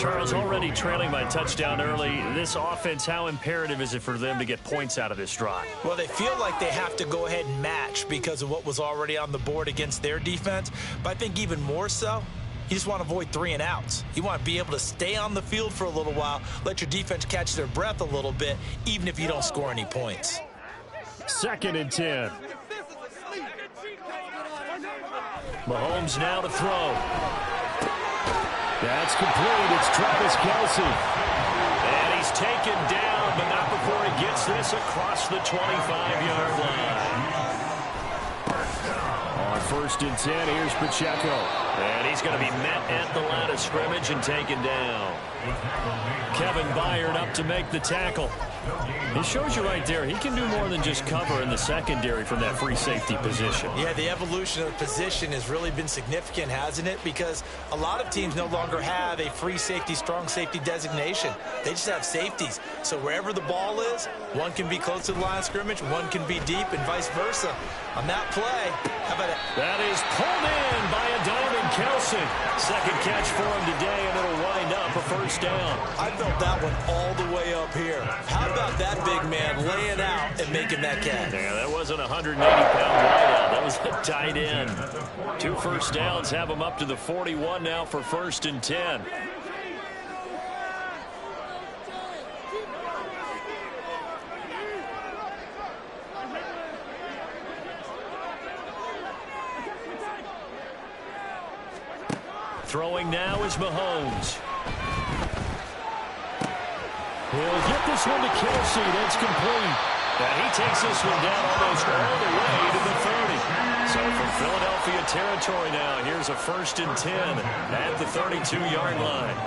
Charles, already trailing by a touchdown early. This offense, how imperative is it for them to get points out of this drive? Well, they feel like they have to go ahead and match because of what was already on the board against their defense. But I think even more so, you just want to avoid 3 and outs. You want to be able to stay on the field for a little while, let your defense catch their breath a little bit, even if you don't score any points. 2nd and 10. Mahomes now to throw. That's complete. It's Travis Kelce. And he's taken down, but not before he gets this across the 25-yard line. On 1st and 10, here's Pacheco. And he's going to be met at the line of scrimmage and taken down. Kevin Byard up to make the tackle. It shows you right there, he can do more than just cover in the secondary from that free safety position. Yeah, the evolution of the position has really been significant, hasn't it? Because a lot of teams no longer have a free safety, strong safety designation. They just have safeties. So wherever the ball is, one can be close to the line of scrimmage, one can be deep, and vice versa. On that play, how about it? That is pulled in by a Diamond Kelce. 2nd catch for him today, and it'll wind up a 1st down. I felt that one all the way up here. How about that big man laying out and making that catch? Yeah, that wasn't a 180-pound wideout. That was a tight end. 2 first downs have him up to the 41 now for 1st and 10. Throwing now is Mahomes. He'll get this one to Kelce. That's complete. And he takes this one down almost all the way to the 30. So from Philadelphia territory now, here's a 1st and 10 at the 32-yard line.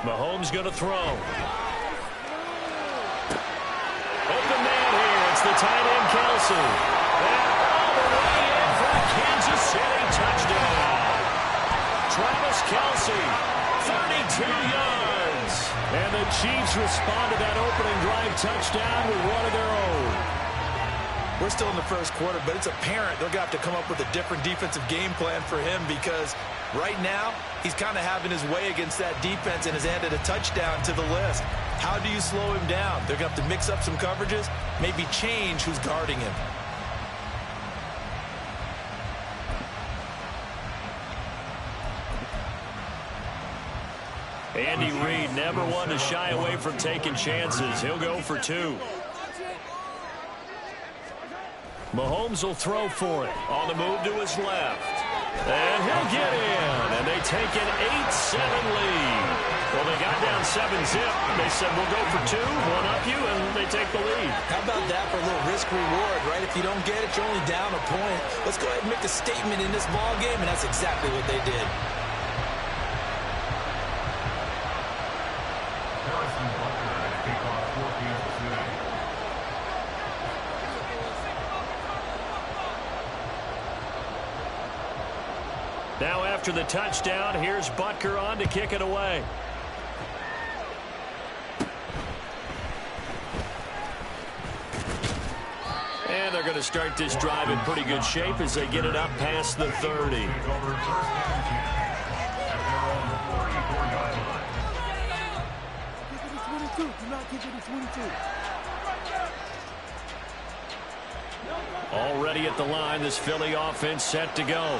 Mahomes going to throw. Open man here. It's the tight end, Kelce. And all the way in for a Kansas City touchdown. Travis Kelce, 32 yards. And the Chiefs respond to that opening drive touchdown with one of their own. We're still in the 1st quarter, but it's apparent they're going to have to come up with a different defensive game plan for him because right now he's kind of having his way against that defense and has added a touchdown to the list. How do you slow him down? They're going to have to mix up some coverages, maybe change who's guarding him. Andy Reid never one to shy away from taking chances. He'll go for 2. Mahomes will throw for it. On the move to his left. And he'll get in. And they take an 8-7 lead. Well, they got down 7-zip. They said, we'll go for 2, one up you, and they take the lead. How about that for a little risk-reward, right? If you don't get it, you're only down a point. Let's go ahead and make a statement in this ball game, and that's exactly what they did. Now after the touchdown, here's Butker on to kick it away. And they're going to start this drive in pretty good shape as they get it up past the 30. Already at the line, this Philly offense set to go.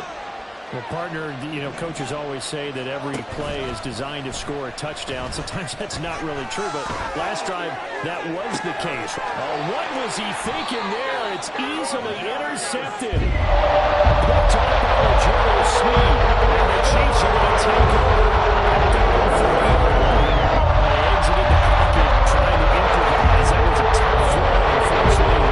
Well, partner, coaches always say that every play is designed to score a touchdown. Sometimes that's not really true, but last drive, that was the case. Oh, what was he thinking there? It's easily intercepted. Picked up by Jerry Sneed. And the Chiefs are going to take over at the 40-yard line. They exited the pocket trying to improvise. That was a tough throw, unfortunately.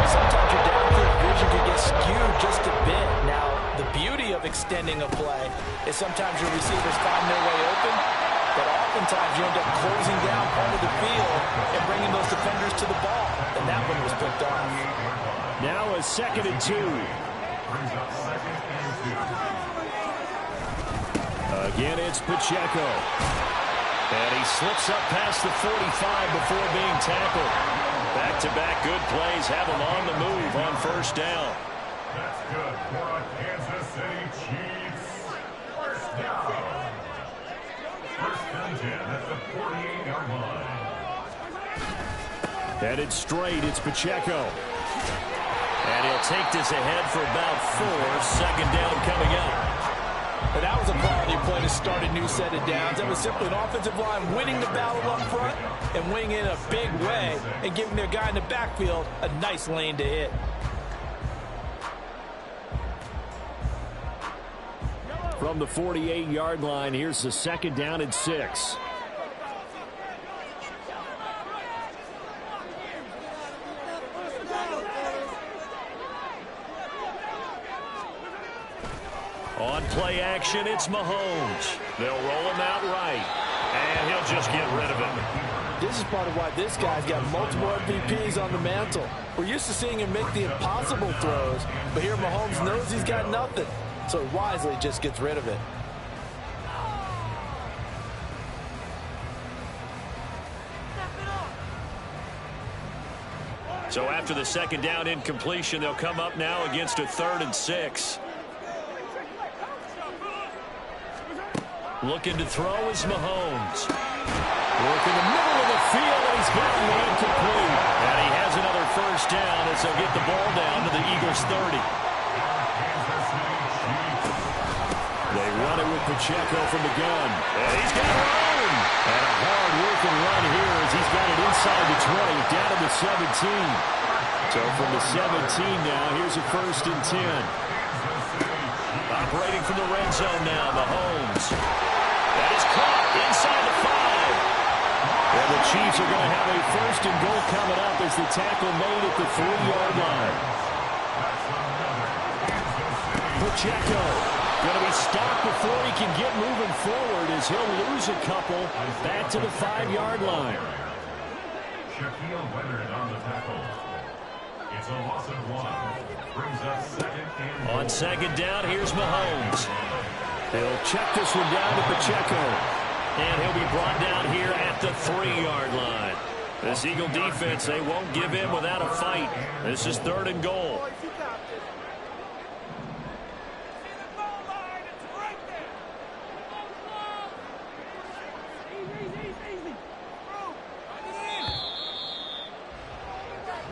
Sometimes your downfield vision can get skewed just a bit. Now, the beauty of extending a play is sometimes your receivers find their way open, but oftentimes you end up closing down part of the field and bringing those defenders to the ball. And that one was picked off. Now a 2nd and 2. Again, it's Pacheco. And he slips up past the 45 before being tackled. Back-to-back good plays have them on the move on first down. That's good for a Kansas City Chiefs. First down. First and 10 at the 48-yard line. Headed straight, it's Pacheco. And he'll take this ahead for about 4. Second down coming up. And that was a quality play to start a new set of downs. That was simply an offensive line winning the battle up front and winning in a big way and giving their guy in the backfield a nice lane to hit. From the 48-yard line, here's the second down and 6. On play action, it's Mahomes. They'll roll him out right, and he'll just get rid of it. This is part of why this guy's got multiple MVPs on the mantle. We're used to seeing him make the impossible throws, but here Mahomes knows he's got nothing, so he wisely just gets rid of it. So after the second down incompletion, they'll come up now against a 3rd and 6. Looking to throw is Mahomes. Work in the middle of the field, and he's got one incomplete. And he has another first down as they'll get the ball down to the Eagles' 30. They run it with Pacheco from the gun. And he's got room. And a hard-working run here as he's got it inside the 20, down to the 17. So from the 17 now, here's a 1st and 10. Operating from the red zone now, Mahomes. That is caught inside the 5. Well, the Chiefs are going to have a 1st and goal coming up as the tackle made at the 3-yard line. Pacheco going to be stopped before he can get moving forward as he'll lose a couple back to the 5-yard line. Shaquille Leonard on the tackle. It's a loss of 1. Brings up second and On second down, here's Mahomes. They'll check this one down to Pacheco. And he'll be brought down here at the 3-yard line. This Eagle defense, they won't give in without a fight. This is 3rd and goal.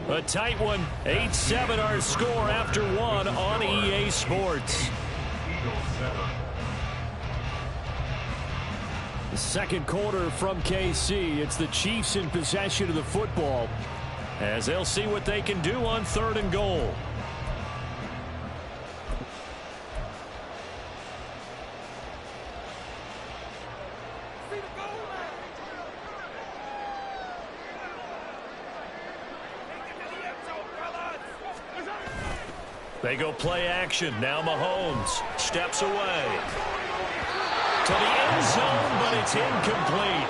A tight one. 8-7 our score after 1 on EA Sports. The second quarter from KC. It's the Chiefs in possession of the football, as they'll see what they can do on 3rd and goal. They go play action. Now Mahomes steps away to the end zone, but it's incomplete.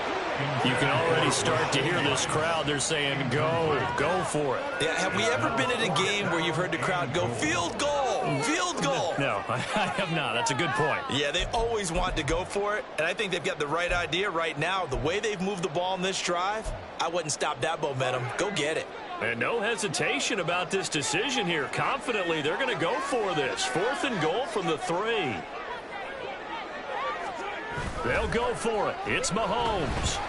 You can already start to hear this crowd. They're saying, go for it. Yeah, have we ever been at a game where you've heard the crowd go, field goal, field goal? No, I have not. That's a good point. Yeah, they always want to go for it, and I think they've got the right idea right now. The way they've moved the ball in this drive, I wouldn't stop that momentum. Go get it. And no hesitation about this decision here. Confidently, they're going to go for this. 4th and goal from the 3. They'll go for it. It's Mahomes.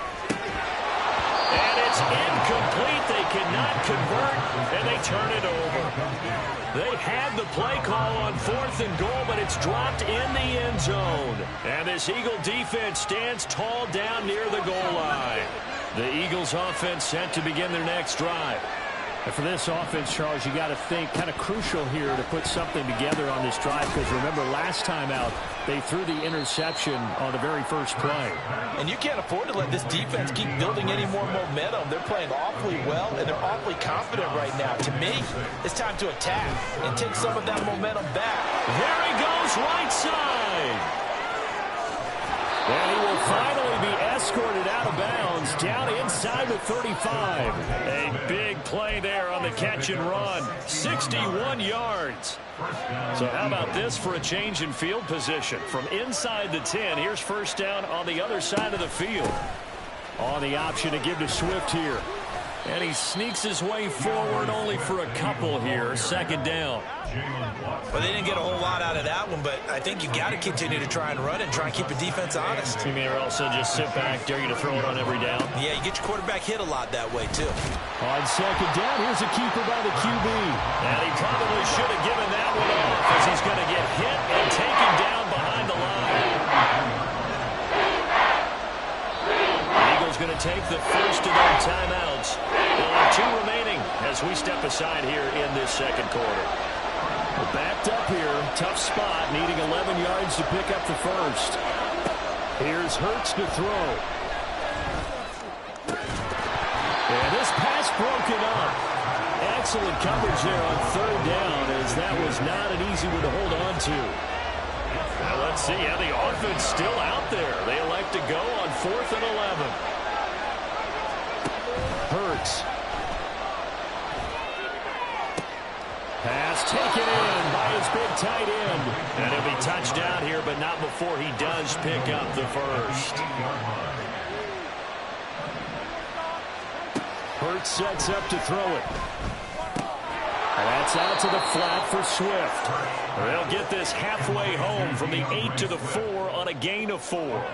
And it's incomplete. They cannot convert, and they turn it over. They had the play call on 4th and goal, but it's dropped in the end zone. And this Eagle defense stands tall down near the goal line. The Eagles offense set to begin their next drive. And for this offense, Charles, you got to think kind of crucial here to put something together on this drive, because remember last time out they threw the interception on the very first play. And you can't afford to let this defense keep building any more momentum. They're playing awfully well, and they're awfully confident right now. To me, it's time to attack and take some of that momentum back. There he goes, right side. And he will finally be escorted out of bounds down inside the 35. A big play there on the catch and run. 61 yards. So how about this for a change in field position? From inside the 10, here's first down on the other side of the field. On the option to give to Swift here. And he sneaks his way forward only for a couple here. Second down. Well, they didn't get a whole lot out of that one, but I think you got to continue to try and run and try and keep the defense honest. You mean also just sit back, dare you to throw it on every down? Yeah, you get your quarterback hit a lot that way, too. On second down, here's a keeper by the QB. And he probably should have given that one off as he's going to get hit and taken down behind the line. The Eagles going to take the first of their timeouts. They'll have 2 remaining as we step aside here in this second quarter. We're backed up here. Tough spot, needing 11 yards to pick up the first. Here's Hurts to throw. And this pass broken up. Excellent coverage there on third down, as that was not an easy one to hold on to. Now let's see how the offense still out there. They elect to go on 4th and 11. Hurts. Pass taken in by his big tight end. And he'll be touched down here, but not before he does pick up the first. Hurts sets up to throw it. That's out to the flat for Swift. They'll get this halfway home from the 8 to the 4 on a gain of 4.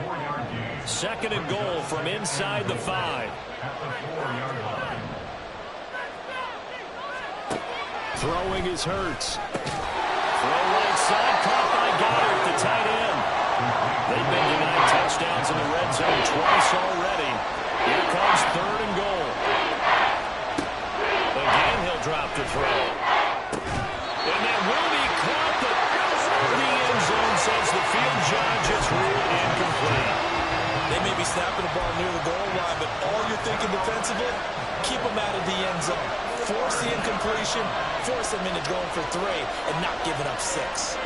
Second and goal from inside the 5. Throwing is Hurts. Throw right side, caught by Goddard, the tight end. They've been denied touchdowns in the red zone twice already. Here comes third and goal. Again, he'll drop the throw. And that will be caught, but the end zone, says the field judge. It's ruled incomplete. They may be snapping the ball near the goal line, but all you're thinking defensively, keep them out of the end zone. Force the incompletion, force them into going for 3, and not giving up 6.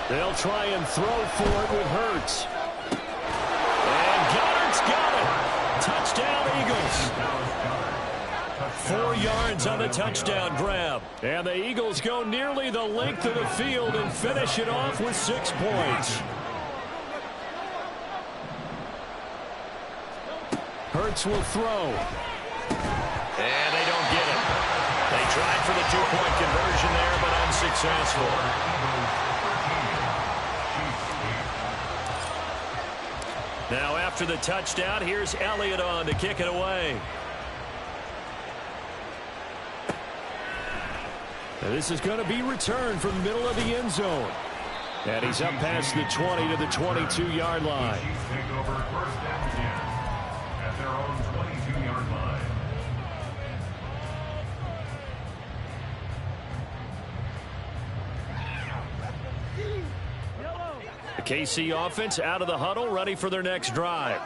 They'll try and throw for it with Hurts. And Goddard's got it. Touchdown, Eagles. 4 yards on the touchdown grab. And the Eagles go nearly the length of the field and finish it off with 6 points. Hurts will throw. And they don't get it. They tried for the 2-point conversion there, but unsuccessful. Now after the touchdown, here's Elliott on to kick it away. And this is going to be returned from the middle of the end zone. And he's up past the 20 to the 22-yard line. Take over first down again at their own 22-yard line. The KC offense out of the huddle, ready for their next drive.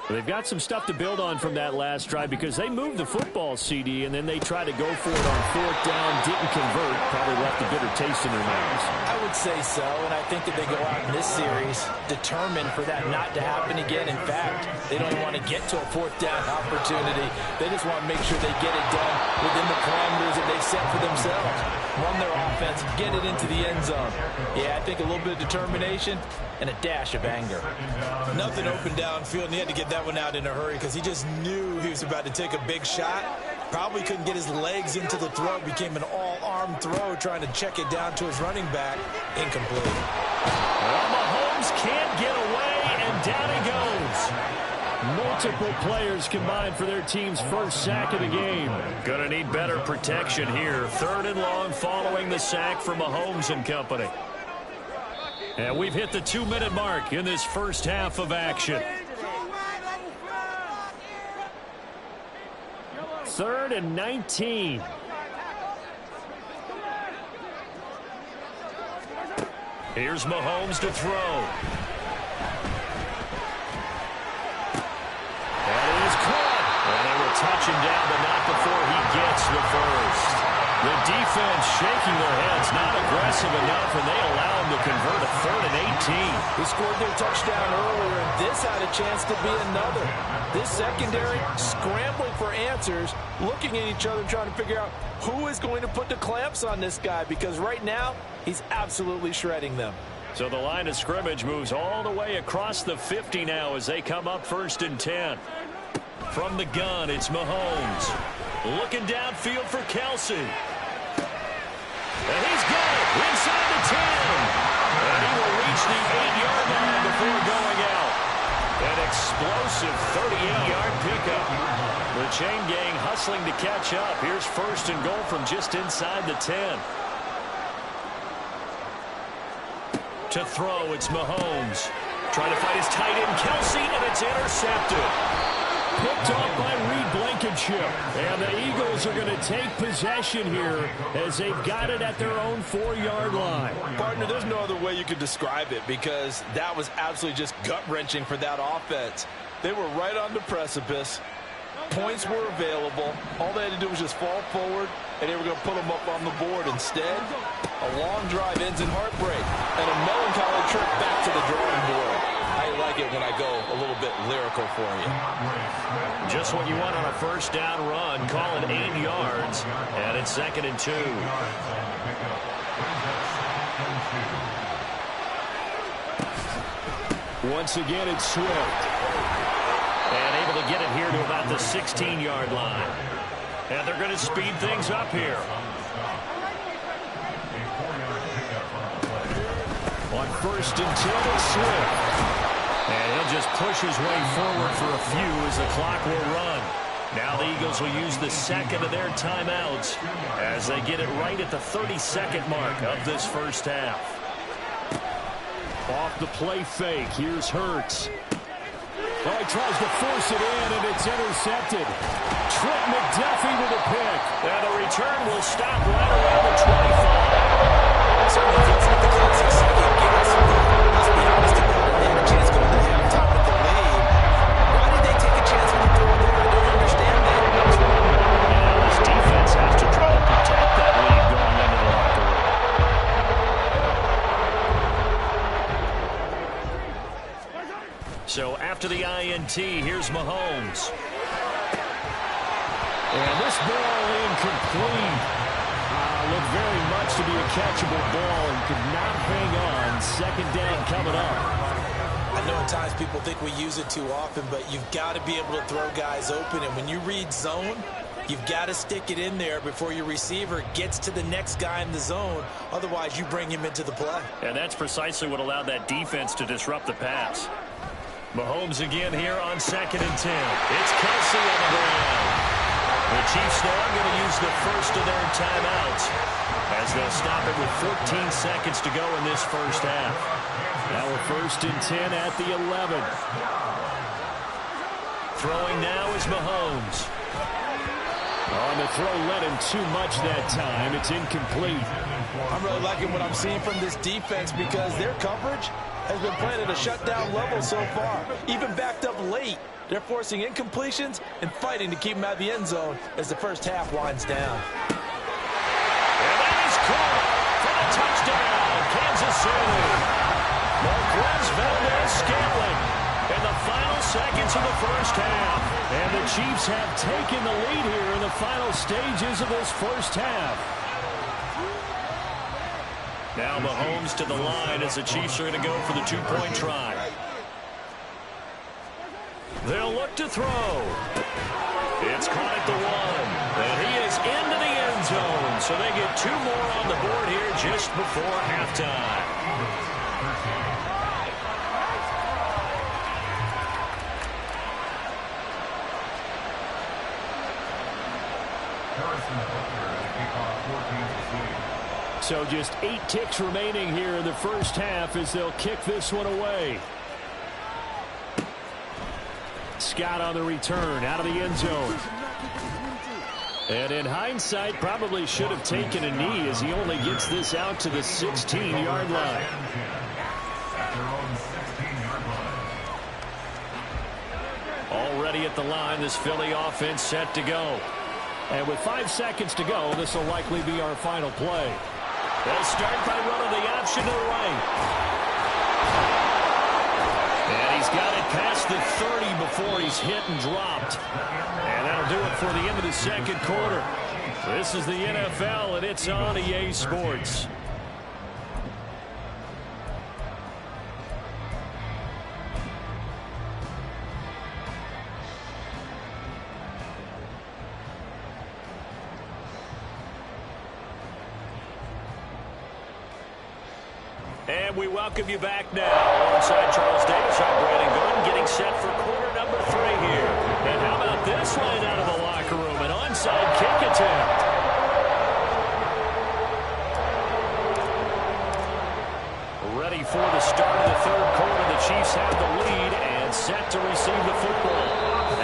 They've got some stuff to build on from that last drive because they moved the football, CD, and then they tried to go for it on 4th down, didn't convert, probably left a bitter taste in their mouths. I would say so, and I think that they go out in this series determined for that not to happen again. In fact, they don't even want to get to a 4th down opportunity. They just want to make sure they get it done within the parameters that they've set for themselves. Run their offense, get it into the end zone. Yeah, I think a little bit of determination and a dash of anger. Nothing open downfield, and he had to get that one out in a hurry because he just knew he was about to take a big shot. Probably couldn't get his legs into the throw. Became an all-arm throw, trying to check it down to his running back. Incomplete. Well, Mahomes can't get away, and down he goes. Multiple players combined for their team's first sack of the game. Gonna need better protection here. 3rd and long following the sack from Mahomes and company. And we've hit the 2-minute mark in this first half of action. 3rd and 19. Here's Mahomes to throw. That is caught. And they will touch him down, but not before he gets the first. The defense shaking their heads, not aggressive enough, and they allow him to convert a 3rd and 18. They scored their touchdown earlier, and this had a chance to be another. This secondary scrambling for answers, looking at each other, trying to figure out who is going to put the clamps on this guy, because right now, he's absolutely shredding them. So the line of scrimmage moves all the way across the 50 now as they come up 1st and 10. From the gun, it's Mahomes. Looking downfield for Kelsey. And he's got it inside the 10. And he will reach the 8-yard line before going out. An explosive 38-yard pickup. The chain gang hustling to catch up. Here's first and goal from just inside the 10. To throw, it's Mahomes. Trying to find his tight end, Kelsey, and it's intercepted. Picked off by Reed Blankenship. And the Eagles are going to take possession here as they've got it at their own 4-yard line. Partner, there's no other way you could describe it because that was absolutely just gut-wrenching for that offense. They were right on the precipice. Points were available. All they had to do was just fall forward, and they were going to put them up on the board. Instead, a long drive ends in heartbreak and a melancholy trip back to the drawing board. I like it when I go a little bit lyrical for you. Just what you want on a first down run. Call it 8 yards, and it's 2nd and 2. Once again, it's Swift. And able to get it here to about the 16-yard line. And they're going to speed things up here. On 1st and 10, it's Swift. And he'll just push his way forward for a few as the clock will run. Now the Eagles will use the second of their timeouts as they get it right at the 32nd mark of this first half. Off the play fake, here's Hurts. Oh, he tries to force it in, and it's intercepted. Trent McDuffie with a pick. And the return will stop right around the 25. Certainly feels like the classic second guess. Let's be honest about it. They had a chance going to halftime with the lead. Why did they take a chance when they threw it there? I don't understand that. And this defense has to try to protect that lead going into the locker room. So after the INT, here's Mahomes. And this ball incomplete. Looked very much to be a catchable ball and could not hang on. 2nd down coming up. I know at times people think we use it too often, but you've got to be able to throw guys open. And when you read zone, you've got to stick it in there before your receiver gets to the next guy in the zone. Otherwise, you bring him into the play. And that's precisely what allowed that defense to disrupt the pass. Mahomes again here on 2nd and 10. It's Kelsey on the ground. The Chiefs now are going to use the first of their timeouts as they'll stop it with 14 seconds to go in this first half. Now a 1st and 10 at the 11. Throwing now is Mahomes. On the throw, let him too much that time. It's incomplete. I'm really liking what I'm seeing from this defense because their coverage has been playing at a shutdown level so far. Even backed up late, they're forcing incompletions and fighting to keep them out of the end zone as the first half winds down. And that is caught for the touchdown, Kansas City. Marquez Valdez-Scantling in the final seconds of the first half. And the Chiefs have taken the lead here in the final stages of this first half. Now Mahomes to the line as the Chiefs are going to go for the 2-point try. They'll look to throw. It's caught at the 1. And he is into the end zone. So they get 2 more on the board here just before halftime. So just 8 ticks remaining here in the first half as they'll kick this one away. Scott on the return out of the end zone. And in hindsight, probably should have taken a knee as he only gets this out to the 16-yard line. Already at the line, this Philly offense set to go. And with 5 seconds to go, this will likely be our final play. They'll start by running the option to the right. And he's got it past the 30 before he's hit and dropped. And that'll do it for the end of the second quarter. This is the NFL, and it's on EA Sports. And we welcome you back now. Alongside Charles Davis, I'm Brandon Gunn, getting set for quarter number 3 here. And how about this one out of the locker room? An onside kick attempt. Ready for the start of the third quarter. The Chiefs have the lead and set to receive the football.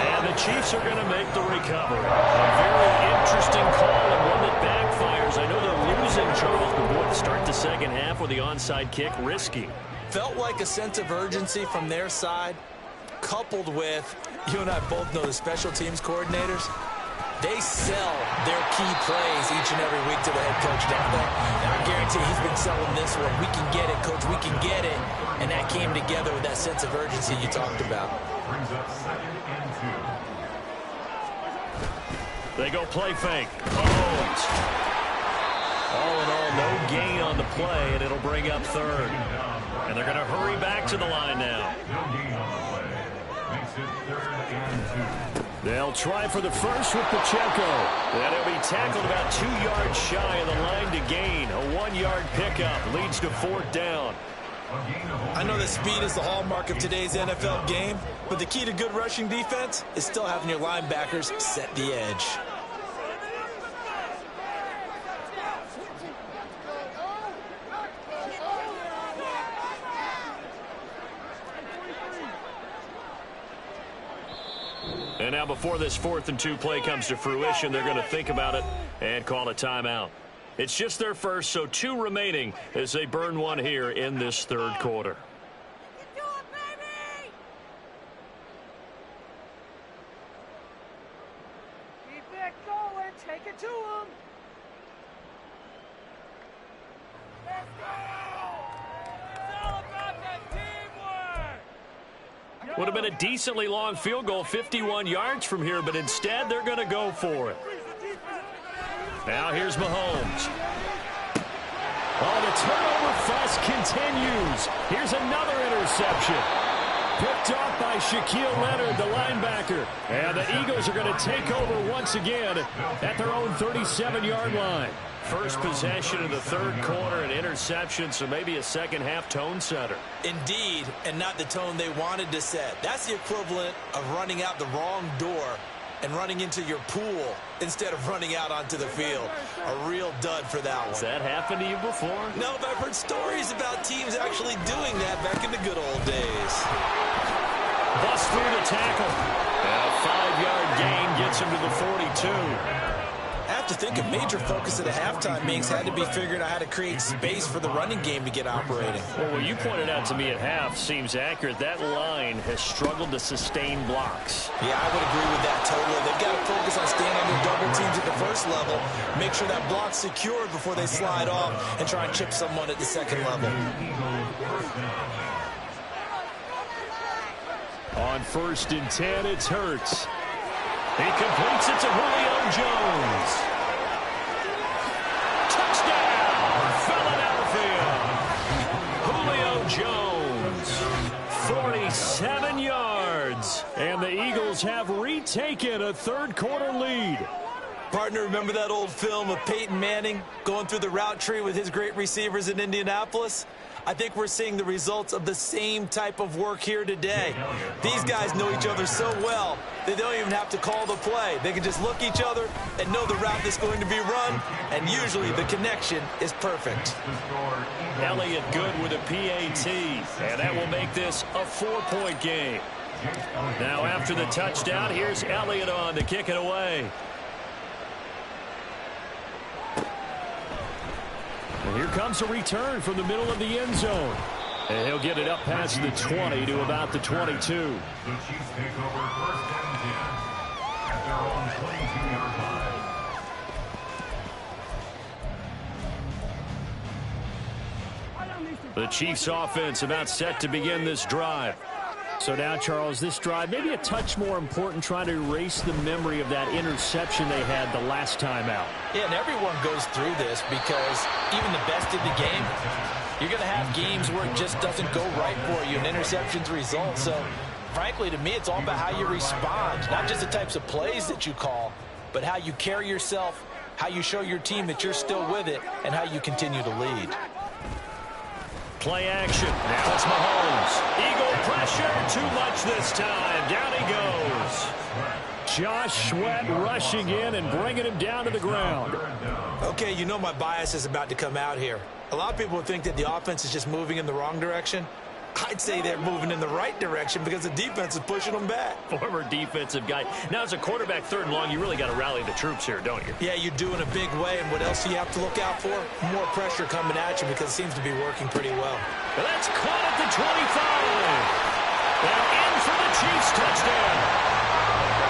And the Chiefs are going to make the recovery. A very interesting call and one that backfires. I know they're losing, Charles, but boy, to start the second half with the onside kick, risky. Felt like a sense of urgency from their side, coupled with, you and I both know the special teams coordinators, they sell their key plays each and every week to the head coach down there. And I guarantee he's been selling this one. We can get it, coach, we can get it. And that came together with that sense of urgency you talked about. Brings up 2nd and 2. They go play fake. Mahomes. All in all, no gain on the play, and it'll bring up 3rd. And they're going to hurry back to the line now. No gain on the play. Makes it 3rd and 2. They'll try for the first with Pacheco. And he'll be tackled about 2 yards shy of the line to gain. A 1-yard pickup leads to 4th down. I know that speed is the hallmark of today's NFL game, but the key to good rushing defense is still having your linebackers set the edge. And now before this 4th and 2 play comes to fruition, they're going to think about it and call a timeout. It's just their first, so 2 remaining as they burn one here in this 3rd quarter. Keep it going. Take it to him. Let's go. It's all about that teamwork. Would have been a decently long field goal, 51 yards from here, but instead they're going to go for it. Now here's Mahomes. Oh, the turnover fuss continues. Here's another interception. Picked off by Shaquille Leonard, the linebacker. And the Eagles are going to take over once again at their own 37-yard line. First possession of the 3rd quarter, an interception, so maybe a second-half tone setter. Indeed, and not the tone they wanted to set. That's the equivalent of running out the wrong door and running into your pool instead of running out onto the field. A real dud for that one. Has that happened to you before? No, but I've heard stories about teams actually doing that back in the good old days. Bust through the tackle. And a 5-yard gain gets him to the 42. I have to think a major focus of the halftime meetings had to be figuring out how to create space for the running game to get operating. Well, what you pointed out to me at half seems accurate. That line has struggled to sustain blocks. Yeah, I would agree with that totally. They've got to focus on staying on their double teams at the first level, make sure that block's secured before they slide off and try and chip someone at the second level. On 1st and 10, it's Hurts. He completes it to Julio Jones. Touchdown, Philadelphia. Julio Jones, 47 yards. And the Eagles have retaken a 3rd quarter lead. Partner, remember that old film of Peyton Manning going through the route tree with his great receivers in Indianapolis? I think we're seeing the results of the same type of work here today. These guys know each other so well that they don't even have to call the play. They can just look each other and know the route that's going to be run, and usually the connection is perfect. Elliott good with a PAT, and that will make this a 4-point game. Now after the touchdown, here's Elliott on to kick it away. And here comes a return from the middle of the end zone. And he'll get it up past the 20 to about the 22. The Chiefs take over 1st and 10 at their own 22-yard line. The Chiefs offense about set to begin this drive. So now, Charles, this drive maybe a touch more important, trying to erase the memory of that interception they had the last time out. Yeah, and everyone goes through this because even the best in the game, you're going to have games where it just doesn't go right for you, and interceptions result. So, frankly, to me, it's all about how you respond, not just the types of plays that you call, but how you carry yourself, how you show your team that you're still with it, and how you continue to lead. Play action. Now it's Mahomes. Eagle pressure. Too much this time. Down he goes. Josh Sweat rushing in and bringing him down to the ground. Okay, you know my bias is about to come out here. A lot of people would think that the offense is just moving in the wrong direction. I'd say they're moving in the right direction because the defense is pushing them back. Former defensive guy. Now, as a quarterback, 3rd and long, you really got to rally the troops here, don't you? Yeah, you do in a big way. And what else do you have to look out for? More pressure coming at you because it seems to be working pretty well. But that's caught at the 25. And in for the Chiefs touchdown.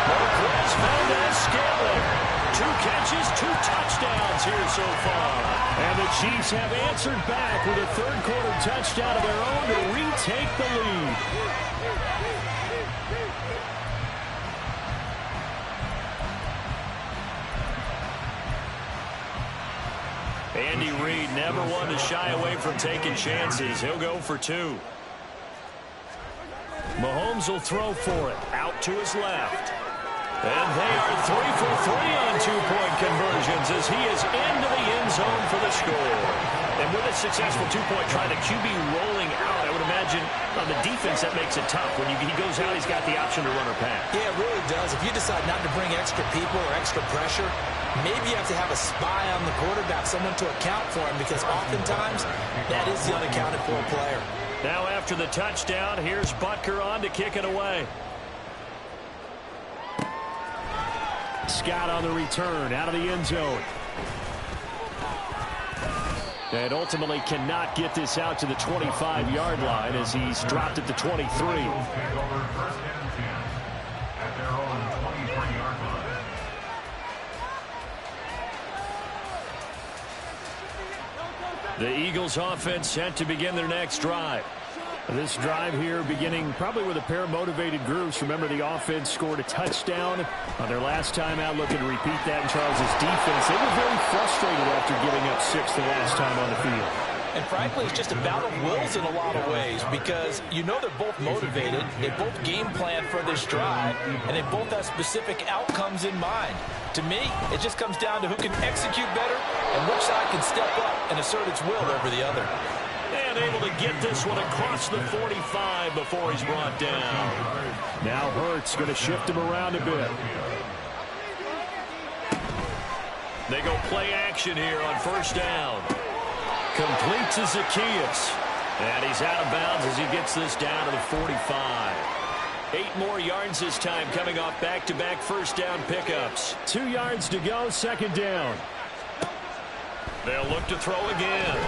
Marquez Valdes-Scantling. 2 catches, 2 touchdowns here so far. And the Chiefs have answered back with a 3rd quarter touchdown of their own to retake the lead. Andy Reid never one to shy away from taking chances. He'll go for 2. Mahomes will throw for it. Out to his left. And they are 3 for 3 on 2-point conversions as he is into the end zone for the score. And with a successful 2-point try, the QB rolling out, I would imagine on the defense that makes it tough. When he goes out, he's got the option to run or pass. Yeah, it really does. If you decide not to bring extra people or extra pressure, maybe you have to have a spy on the quarterback, someone to account for him, because oftentimes that is the unaccounted for player. Now after the touchdown, here's Butker on to kick it away. Scott on the return, out of the end zone. And ultimately cannot get this out to the 25-yard line as he's dropped at the 23. The Eagles offense set to begin their next drive. This drive here beginning probably with a pair of motivated groups. Remember, the offense scored a touchdown on their last time out. Looking to repeat that in Charles' defense. They were very frustrated after giving up 6 the last time on the field. And frankly, it's just a battle of wills in a lot of ways because you know they're both motivated. They both game plan for this drive, and they both have specific outcomes in mind. To me, it just comes down to who can execute better and which side can step up and assert its will over the other. And able to get this one across the 45 before he's brought down. Now Hurts going to shift him around a bit. They go play action here on 1st down. Complete to Zaccheaus. And he's out of bounds as he gets this down to the 45. 8 more yards this time coming off back-to-back 1st down pickups. 2 yards to go, 2nd down. They'll look to throw again.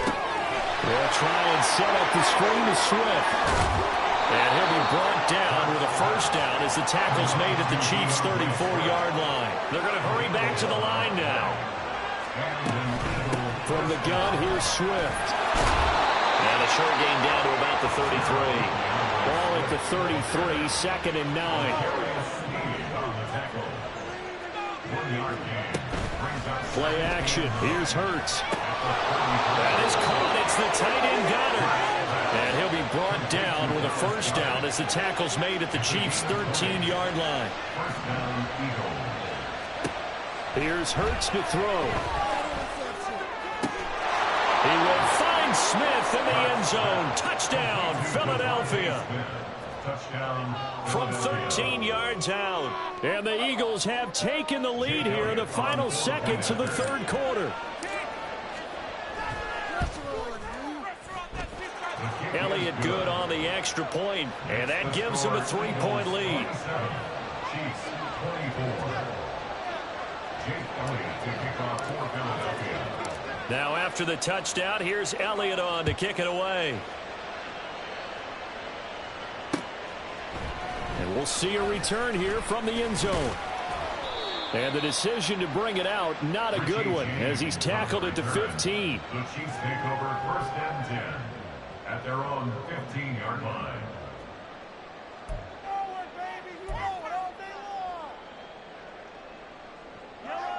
They'll try and set up the screen to Swift. And he'll be brought down with a 1st down as the tackle's made at the Chiefs' 34-yard line. They're going to hurry back to the line now. From the gun, here's Swift. And a short gain down to about the 33. Ball at the 33, 2nd and 9. Play action. Here's Hurts. That is caught. It's the tight end Goddard. And he'll be brought down with a 1st down as the tackle's made at the Chiefs' 13-yard line. Here's Hurts to throw. He will find Smith in the end zone. Touchdown, Philadelphia. From 13 yards out. And the Eagles have taken the lead here in the final seconds of the 3rd quarter. Elliott good on the extra point, and that gives him a 3-point lead. Now after the touchdown, here's Elliott on to kick it away. And we'll see a return here from the end zone. And the decision to bring it out, not a good one, as he's tackled at the 15. The Chiefs take over 1st and 10 at their own 15-yard line.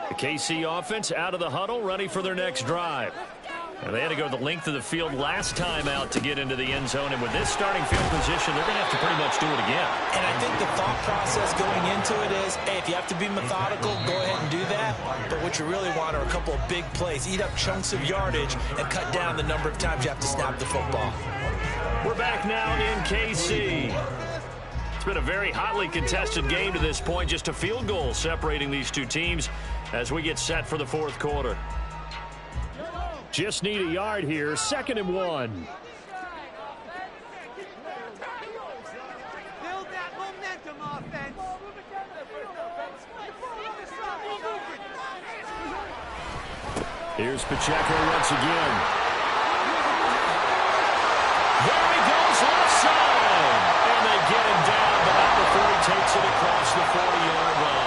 The KC offense out of the huddle, ready for their next drive. And they had to go the length of the field last time out to get into the end zone. And with this starting field position, they're going to have to pretty much do it again. And I think the thought process going into it is, hey, if you have to be methodical, go ahead and do that. But what you really want are a couple of big plays. Eat up chunks of yardage and cut down the number of times you have to snap the football. We're back now in KC. It's been a very hotly contested game to this point. Just a field goal separating these two teams as we get set for the fourth quarter. Just need a yard here. 2nd and 1. Build that momentum, offense. Here's Pacheco once again. There he goes, left side. And they get him down, but out before he takes it across the 40-yard line.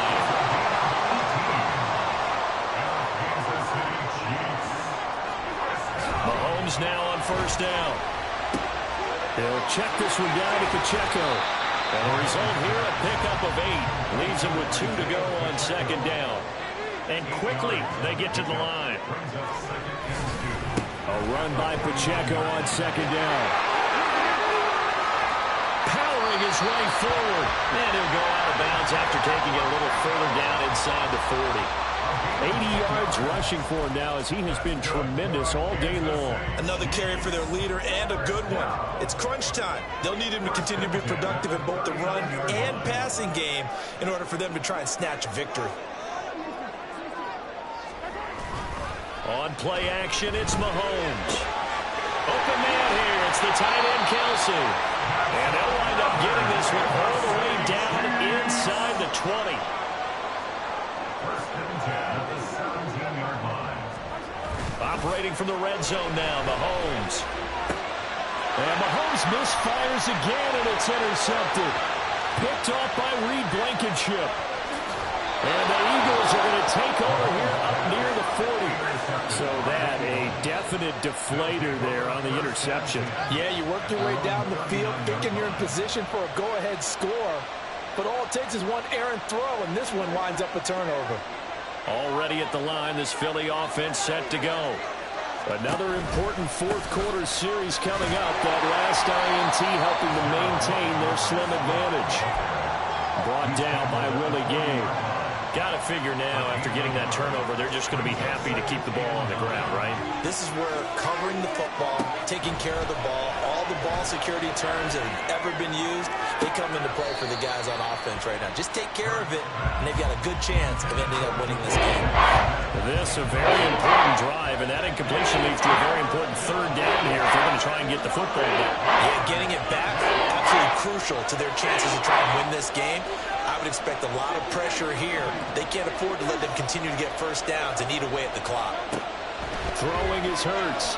Mahomes now on first down. He'll check this one down to Pacheco. And the result here, a pickup of 8. Leaves him with 2 to go on 2nd down. And quickly, they get to the line. A run by Pacheco on 2nd down. Powering his way forward. And he'll go out of bounds after taking it a little further down inside the 40. 80 yards rushing for him now as he has been tremendous all day long. Another carry for their leader and a good one. It's crunch time. They'll need him to continue to be productive in both the run and passing game in order for them to try and snatch a victory. On play action, it's Mahomes. Open man here. It's the tight end, Kelsey. And they'll wind up getting this one all the way down inside the 20. Operating from the red zone now, Mahomes. And Mahomes misfires again, and it's intercepted. Picked off by Reed Blankenship. And the Eagles are going to take over here up near the 40. So that, a definite deflator there on the interception. Yeah, you work your way down the field, thinking you're in position for a go-ahead score. But all it takes is one errant throw, and this one winds up a turnover. Already at the line, this Philly offense set to go. Another important fourth quarter series coming up. That last INT helping to maintain their slim advantage. Brought down by Willie Gay. Got to figure now, after getting that turnover, they're just going to be happy to keep the ball on the ground, right? This is where covering the football, taking care of the ball, all the ball security terms that have ever been used, they come into play for the guys on offense right now. Just take care of it, and they've got a good chance of ending up winning this game. This a very important drive, and that incompletion leads to a very important 3rd down here if they're going to try and get the football back. Yeah, getting it back, absolutely crucial to their chances to try and win this game. I would expect a lot of pressure here. They can't afford to let them continue to get first downs and eat away at the clock. Throwing is Hurts.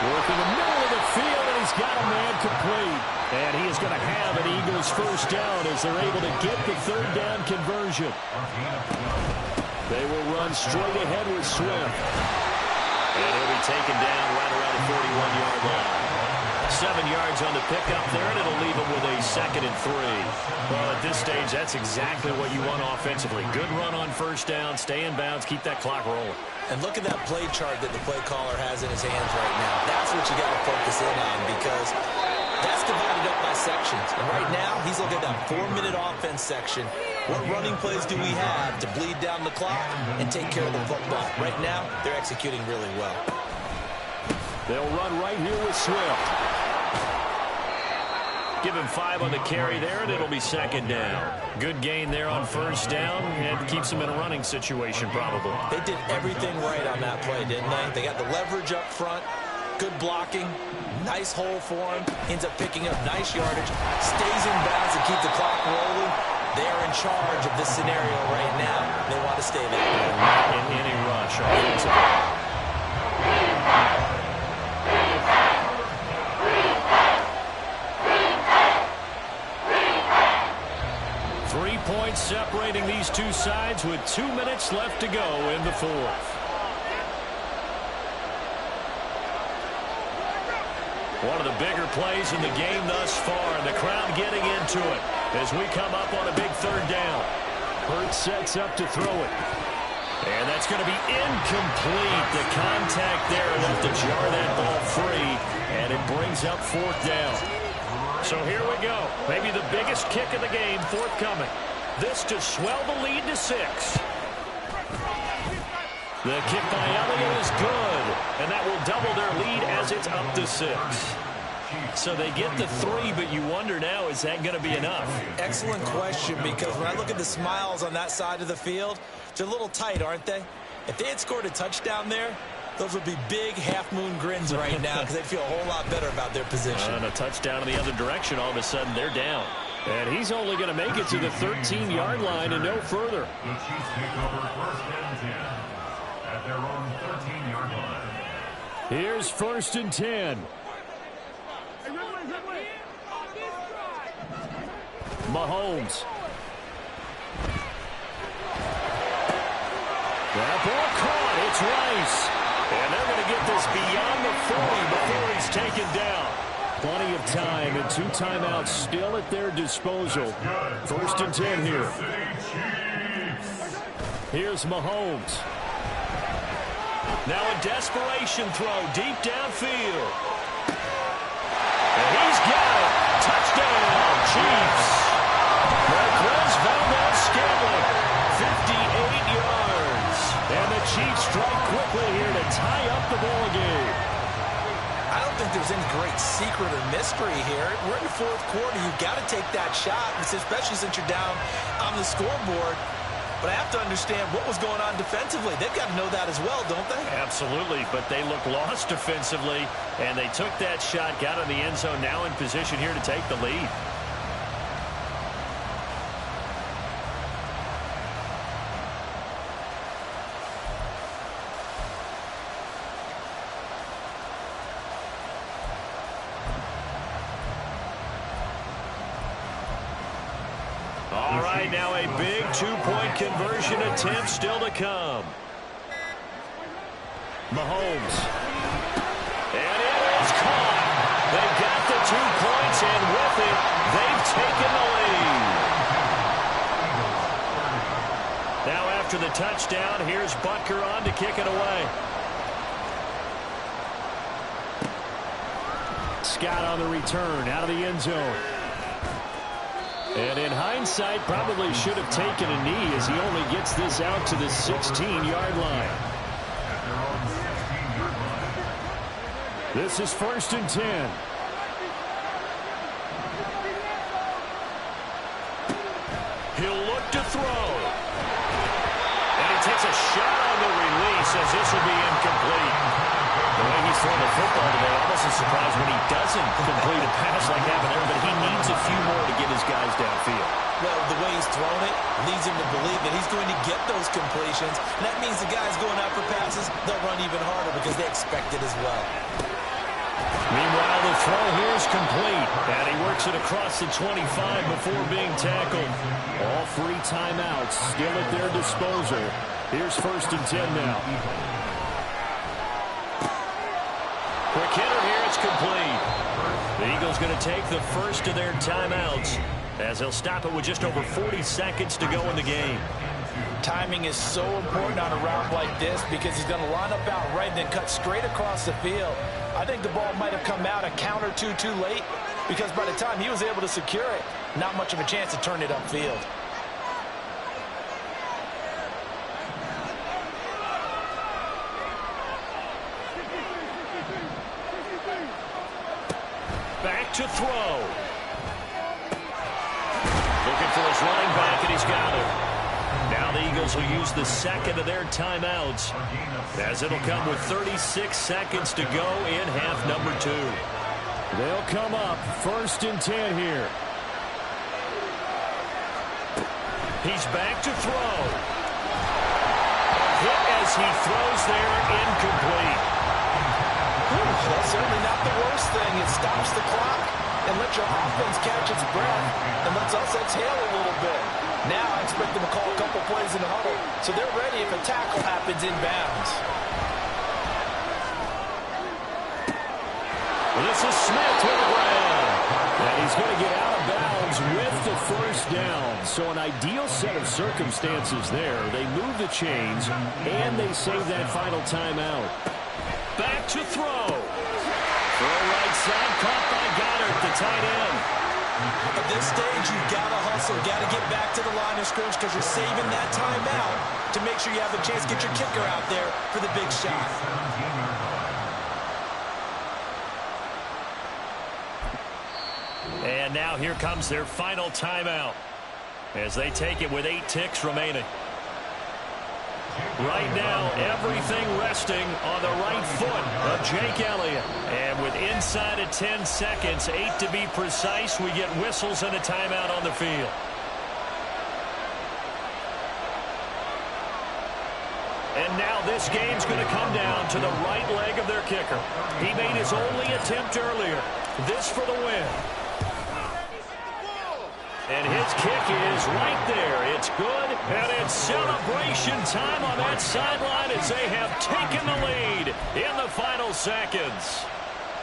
Working the middle of the field, and he's got a man complete. And he is going to have an Eagles first down as they're able to get the 3rd down conversion. They will run straight ahead with Swift. And he'll be taken down right around the 41-yard line. 7 yards on the pickup there, and it'll leave them with a 2nd and 3. Well, at this stage, that's exactly what you want offensively. Good run on first down, stay in bounds, keep that clock rolling. And look at that play chart that the play caller has in his hands right now. That's what you got to focus in on, because that's divided up by sections. And right now, he's looking at that 4-minute offense section. What running plays do we have to bleed down the clock and take care of the football? Right now, they're executing really well. They'll run right here with Swift. Give him 5 on the carry there, and it'll be 2nd down. Good gain there on first down, and keeps him in a running situation probably. They did everything right on that play, didn't they? They got the leverage up front, good blocking, nice hole for him, ends up picking up nice yardage, stays in bounds to keep the clock rolling. They are in charge of this scenario right now. They want to stay there. Not in any rush offensively. 3 points separating these two sides with 2 minutes left to go in the fourth. One of the bigger plays in the game thus far, and the crowd getting into it as we come up on a big 3rd down. Hurts sets up to throw it. And that's going to be incomplete. The contact there enough to jar that ball free, and it brings up fourth down. So here we go. Maybe the biggest kick of the game forthcoming. This to swell the lead to 6. The kick by Elliott is good, and that will double their lead as it's up to 6. So they get the 3, but you wonder now, is that going to be enough? Excellent question, because when I look at the smiles on that side of the field, they're a little tight, aren't they? If they had scored a touchdown there, those would be big half-moon grins right now because they'd feel a whole lot better about their position. And a touchdown in the other direction, all of a sudden they're down. And he's only going to make it to the 13-yard line and no further. The Chiefs take over 1st and 10 at their own 13-yard line. Here's 1st and 10. Mahomes. That ball caught. It's Rice. And they're going to get this beyond the 40 before he's taken down. Plenty of time and 2 timeouts still at their disposal. 1st and 10 here. Here's Mahomes. Now a desperation throw deep downfield. And he's got it. Touchdown, Chiefs. Marquez Valdes-Scantling, 58 yards. And the Chiefs strike quickly here to tie up the ball game. I don't think there's any great secret or mystery here. We're in the 4th quarter. You've got to take that shot, especially since you're down on the scoreboard. But I have to understand what was going on defensively. They've got to know that as well, don't they? Absolutely, but they look lost defensively, and they took that shot, got in the end zone, now in position here to take the lead. All right, now a big 2-point conversion attempt still to come. Mahomes. And it is caught. They've got the 2 points, and with it, they've taken the lead. Now after the touchdown, here's Butker on to kick it away. Scott on the return, out of the end zone. And in hindsight, probably should have taken a knee as he only gets this out to the 16-yard line. This is 1st and 10. He'll look to throw. And he takes a shot on the release as this will be incomplete. The way he's throwing the football today, almost a surprise when he doesn't complete a pass like happened there, but he needs a few more to get his guys downfield. Well, the way he's thrown it leads him to believe that he's going to get those completions. And that means the guys going out for passes, they'll run even harder because they expect it as well. Meanwhile, the throw here is complete, and he works it across the 25 before being tackled. All 3 timeouts still at their disposal. Here's 1st and 10 now. Quick hitter here, it's complete. The Eagles going to take the first of their timeouts as they'll stop it with just over 40 seconds to go in the game. Timing is so important on a route like this because he's going to line up out right and then cut straight across the field. I think the ball might have come out a count or two too late because by the time he was able to secure it, not much of a chance to turn it upfield. Back to throw. Looking for his running back, and he's got it. Now the Eagles will use the second of their timeouts as it'll come with 36 seconds to go in half number 2. They'll come up 1st and 10 here. He's back to throw. A hit as he throws there, incomplete. That's certainly not the worst thing. It stops the clock and lets your offense catch its breath and lets us exhale a little bit. Now I expect them to call a couple plays in the huddle so they're ready if a tackle happens inbounds. Well, this is Smith to the ground. And he's going to get out of bounds Browns with the first down. So an ideal set of circumstances there. They move the chains, and they save that final timeout. Back to throw. Throw right side, caught by Goddard, the tight end. At this stage, you've got to hustle, got to get back to the line of scrimmage because you're saving that timeout to make sure you have a chance to get your kicker out there for the big shot. And now here comes their final timeout as they take it with 8 ticks remaining. Right now, everything resting on the right foot of Jake Elliott. And with inside of 10 seconds, 8 to be precise, we get whistles and a timeout on the field. And now this game's going to come down to the right leg of their kicker. He made his only attempt earlier. This for the win. And his kick is right there. It's good, and it's celebration time on that sideline as they have taken the lead in the final seconds.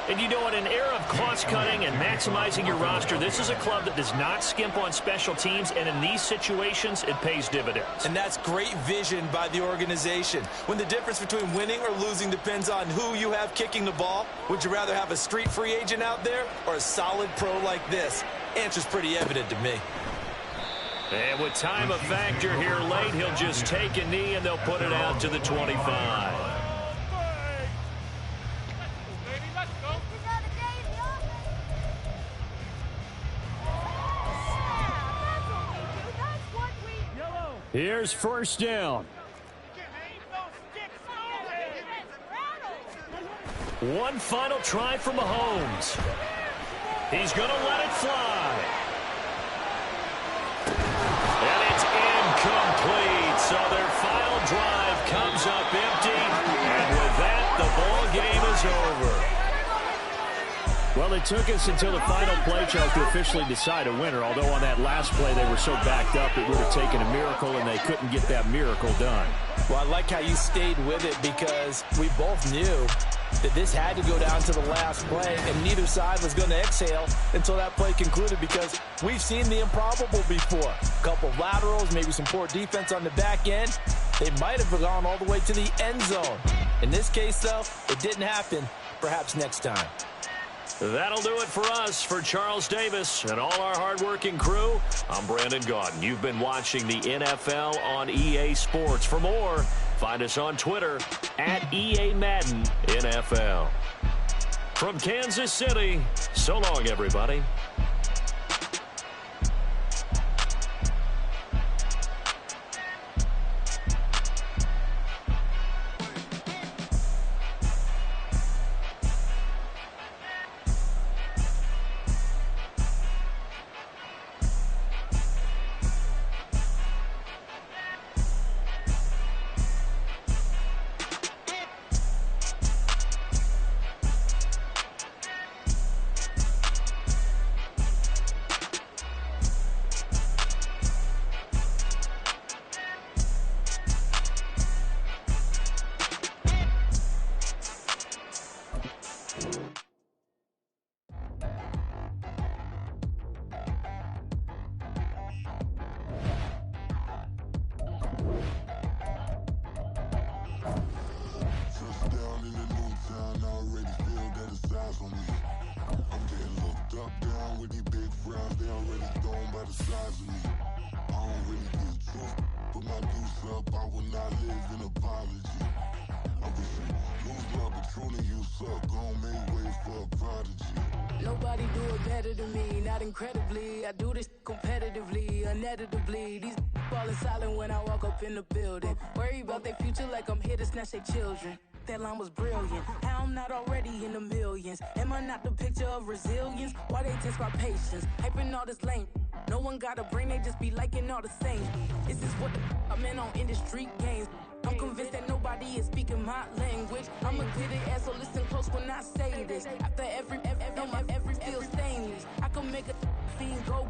And you know, in an era of cost-cutting and maximizing your roster, this is a club that does not skimp on special teams, and in these situations, it pays dividends. And that's great vision by the organization. When the difference between winning or losing depends on who you have kicking the ball, would you rather have a street free agent out there or a solid pro like this? Answer's pretty evident to me. And with time a factor here late, he'll just take a knee, and they'll put it out to the 25. Here's first down. One final try for Mahomes. He's going to let it fly. And it's incomplete. So their final drive comes up empty. And with that, the ball game is over. Well, it took us until the final play chart to officially decide a winner, although on that last play they were so backed up it would have taken a miracle, and they couldn't get that miracle done. Well, I like how you stayed with it because we both knew that this had to go down to the last play, and neither side was going to exhale until that play concluded because we've seen the improbable before. A couple of laterals, maybe some poor defense on the back end. They might have gone all the way to the end zone. In this case, though, it didn't happen. Perhaps next time. That'll do it for us. For Charles Davis and all our hardworking crew, I'm Brandon Gaudin. You've been watching the NFL on EA Sports. For more, find us on Twitter at EA Madden NFL. From Kansas City, so long, everybody. Nobody do it better than me, not incredibly. I do this competitively, uneditably. These falling silent when I walk up in the building. Worry about their future like I'm here to snatch their children. That line was brilliant. How I'm not already in the millions. Am I not the picture of resilience? Why they test my patience? Hyping all this lame. No one got a brain, they just be liking all the same. This is what the I'm in on industry games. I'm convinced that nobody is speaking my language. I'ma get it as so listen close when I say this. After every feel stainless. I can make a fiend go.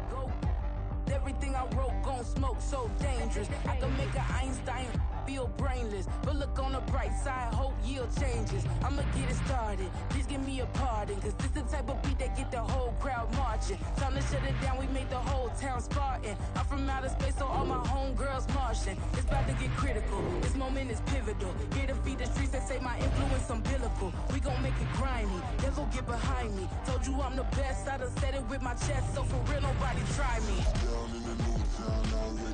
Everything I wrote gon' smoke, so dangerous. I can make an Einstein feel brainless. But look on the bright side, hope yield changes. I'ma get it started, please give me a pardon. Cause this the type of beat that get the whole crowd marching. Time to shut shut it down, we made the whole town Spartan. I'm from outer space, so all my homegirls Martian. It's about to get critical, this moment is pivotal. Here to feed the streets that say my influence umbilical. We gon' make it grimy, never get behind me. Told you I'm the best, I done said it with my chest, so for real nobody try me. Down in the new town, always